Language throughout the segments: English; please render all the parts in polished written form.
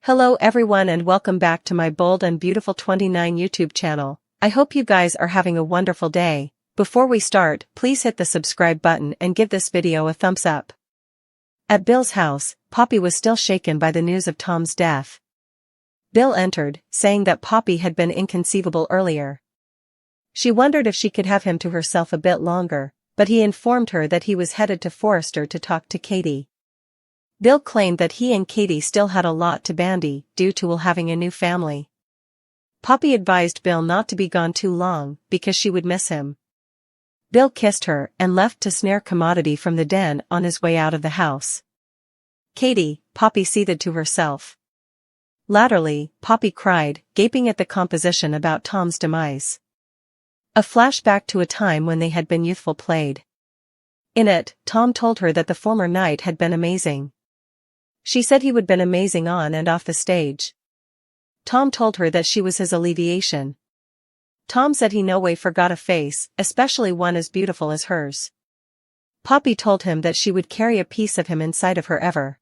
Hello everyone and welcome back to my Bold and Beautiful 29 YouTube channel. I hope you guys are having a wonderful day. Before we start, please hit the subscribe button and give this video a thumbs up. At Bill's house, Poppy was still shaken by the news of Tom's death. Bill entered, saying that Poppy had been inconceivable earlier. She wondered if she could have him to herself a bit longer, but he informed her that he was headed to Forrester to talk to Katie. Bill claimed that he and Katie still had a lot to bandy due to Will having a new family. Poppy advised Bill not to be gone too long because she would miss him. Bill kissed her and left to snare Commodity from the den on his way out of the house. Katie, Poppy seethed to herself. Latterly, Poppy cried, gaping at the composition about Tom's demise. A flashback to a time when they had been youthful played. In it, Tom told her that the former night had been amazing. She said he would been amazing on and off the stage. Tom told her that she was his alleviation. Tom said he no way forgot a face, especially one as beautiful as hers. Poppy told him that she would carry a piece of him inside of her ever.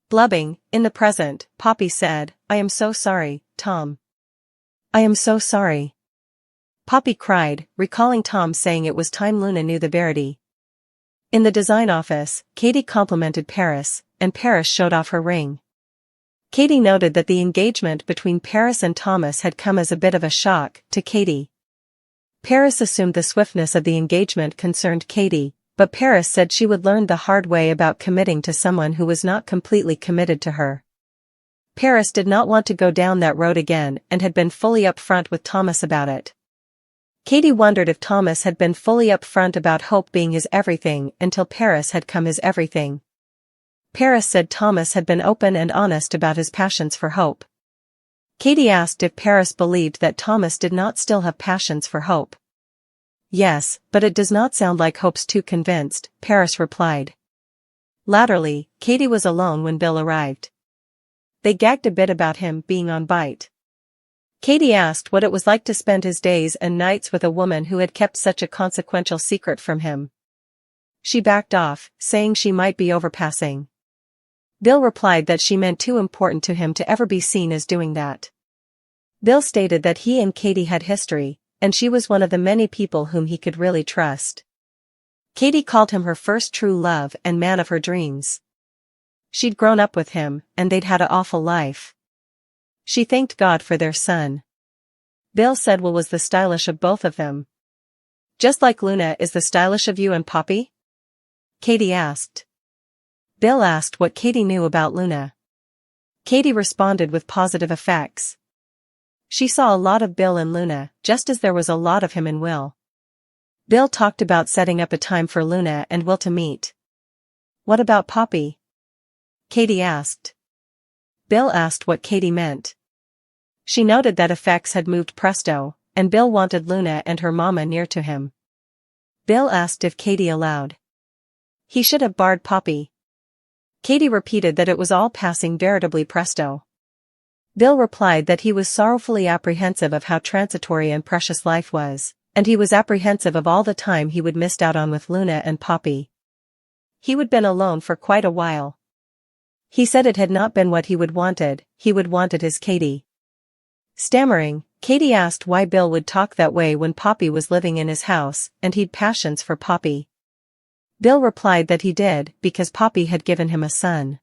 Blubbing, in the present, Poppy said, "I am so sorry, Tom. I am so sorry." Poppy cried, recalling Tom saying it was time Luna knew the verity. In the design office, Katie complimented Paris, and Paris showed off her ring. Katie noted that the engagement between Paris and Thomas had come as a bit of a shock to Katie. Paris assumed the swiftness of the engagement concerned Katie, but Paris said she would learn the hard way about committing to someone who was not completely committed to her. Paris did not want to go down that road again and had been fully upfront with Thomas about it. Katie wondered if Thomas had been fully upfront about Hope being his everything until Paris had come his everything. Paris said Thomas had been open and honest about his passions for Hope. Katie asked if Paris believed that Thomas did not still have passions for Hope. "Yes, but it does not sound like Hope's too convinced," Paris replied. Latterly, Katie was alone when Bill arrived. They gagged a bit about him being on bite. Katie asked what it was like to spend his days and nights with a woman who had kept such a consequential secret from him. She backed off, saying she might be overpassing. Bill replied that she meant too important to him to ever be seen as doing that. Bill stated that he and Katie had history, and she was one of the many people whom he could really trust. Katie called him her first true love and man of her dreams. She'd grown up with him, and they'd had an awful life. She thanked God for their son. Bill said Will was the stylish of both of them. "Just like Luna is the stylish of you and Poppy?" Katie asked. Bill asked what Katie knew about Luna. Katie responded with positive effects. She saw a lot of Bill in Luna, just as there was a lot of him in Will. Bill talked about setting up a time for Luna and Will to meet. "What about Poppy?" Katie asked. Bill asked what Katie meant. She noted that effects had moved presto, and Bill wanted Luna and her mama near to him. Bill asked if Katie allowed. He should have barred Poppy. Katie repeated that it was all passing veritably presto. Bill replied that he was sorrowfully apprehensive of how transitory and precious life was, and he was apprehensive of all the time he would missed out on with Luna and Poppy. He would been alone for quite a while. He said it had not been what he would wanted his Katie. Stammering, Katie asked why Bill would talk that way when Poppy was living in his house and he'd passions for Poppy. Bill replied that he did because Poppy had given him a son.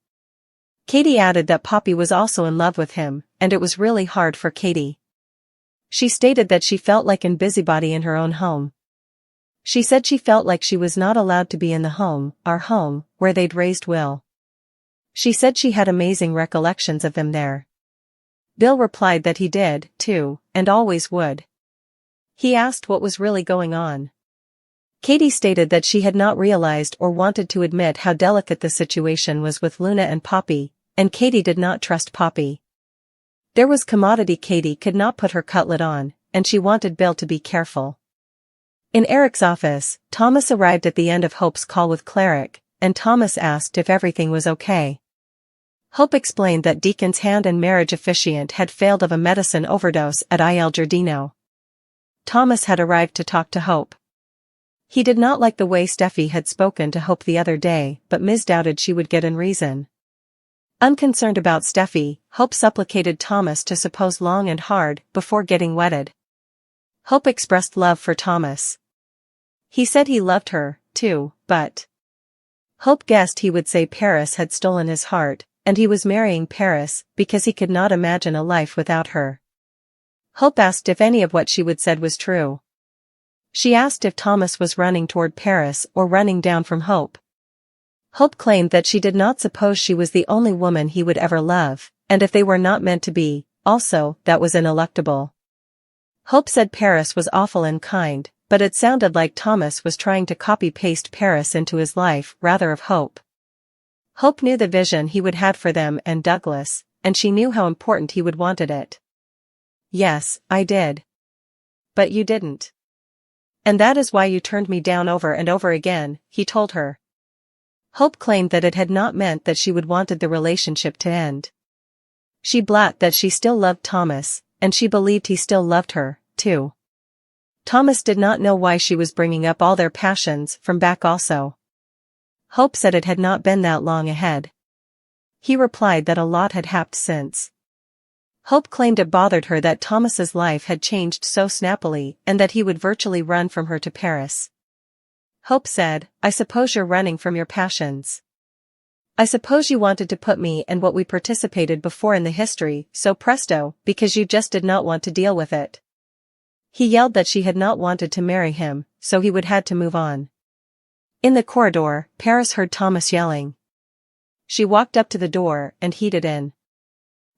Katie added that Poppy was also in love with him, and it was really hard for Katie. She stated that she felt like a busybody in her own home. She said she felt like she was not allowed to be in the home, our home, where they'd raised Will. She said she had amazing recollections of them there. Bill replied that he did, too, and always would. He asked what was really going on. Katie stated that she had not realized or wanted to admit how delicate the situation was with Luna and Poppy, and Katie did not trust Poppy. There was Commodity Katie could not put her cutlet on, and she wanted Bill to be careful. In Eric's office, Thomas arrived at the end of Hope's call with Cleric, and Thomas asked if everything was okay. Hope explained that Deacon's hand and marriage officiant had failed of a medicine overdose at Il Giardino. Thomas had arrived to talk to Hope. He did not like the way Steffi had spoken to Hope the other day, but misdoubted she would get in reason. Unconcerned about Steffi, Hope supplicated Thomas to suppose long and hard before getting wedded. Hope expressed love for Thomas. He said he loved her, too, but Hope guessed he would say Paris had stolen his heart, and he was marrying Paris because he could not imagine a life without her. Hope asked if any of what she would said was true. She asked if Thomas was running toward Paris or running down from Hope. Hope claimed that she did not suppose she was the only woman he would ever love, and if they were not meant to be, also, that was ineluctable. Hope said Paris was awful and kind, but it sounded like Thomas was trying to copy-paste Paris into his life rather of Hope. Hope knew the vision he would have for them and Douglas, and she knew how important he would wanted it. Yes, I did. But you didn't. And that is why you turned me down over and over again, he told her. Hope claimed that it had not meant that she would wanted the relationship to end. She blabbed that she still loved Thomas, and she believed he still loved her, too. Thomas did not know why she was bringing up all their passions from back also. Hope said it had not been that long ahead. He replied that a lot had happened since. Hope claimed it bothered her that Thomas's life had changed so snappily and that he would virtually run from her to Paris. Hope said, I suppose you're running from your passions. I suppose you wanted to put me and what we participated before in the history, so presto, because you just did not want to deal with it. He yelled that she had not wanted to marry him, so he would had to move on. In the corridor, Paris heard Thomas yelling. She walked up to the door and headed in.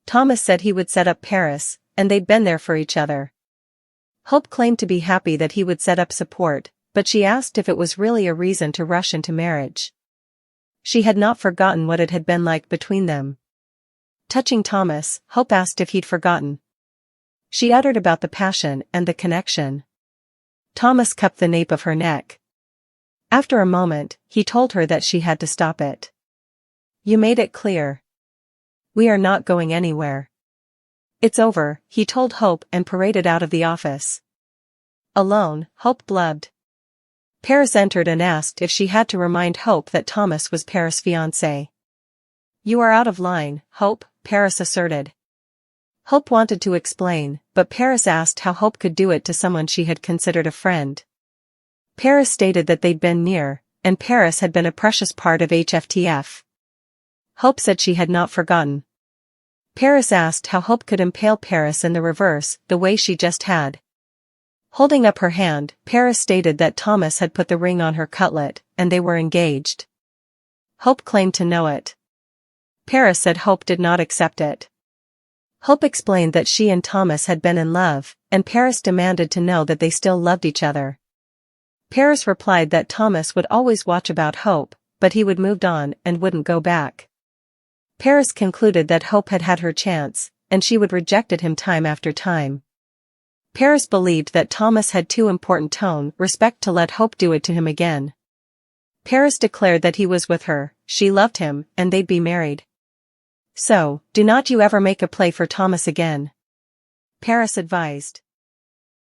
Thomas said he would set up Paris, and they'd been there for each other. Hope claimed to be happy that he would set up support, but she asked if it was really a reason to rush into marriage. She had not forgotten what it had been like between them. Touching Thomas, Hope asked if he'd forgotten. She uttered about the passion and the connection. Thomas cupped the nape of her neck. After a moment, he told her that she had to stop it. You made it clear. We are not going anywhere. It's over, he told Hope and paraded out of the office. Alone, Hope blubbed. Paris entered and asked if she had to remind Hope that Thomas was Paris' fiancé. You are out of line, Hope, Paris asserted. Hope wanted to explain, but Paris asked how Hope could do it to someone she had considered a friend. Paris stated that they'd been near, and Paris had been a precious part of HFTF. Hope said she had not forgotten. Paris asked how Hope could impale Paris in the reverse, the way she just had. Holding up her hand, Paris stated that Thomas had put the ring on her cutlet, and they were engaged. Hope claimed to know it. Paris said Hope did not accept it. Hope explained that she and Thomas had been in love, and Paris demanded to know that they still loved each other. Paris replied that Thomas would always watch about Hope, but he would moved on and wouldn't go back. Paris concluded that Hope had had her chance, and she would rejected him time after time. Paris believed that Thomas had too important tone respect to let Hope do it to him again. Paris declared that he was with her, she loved him, and they'd be married. So, do not you ever make a play for Thomas again. Paris advised.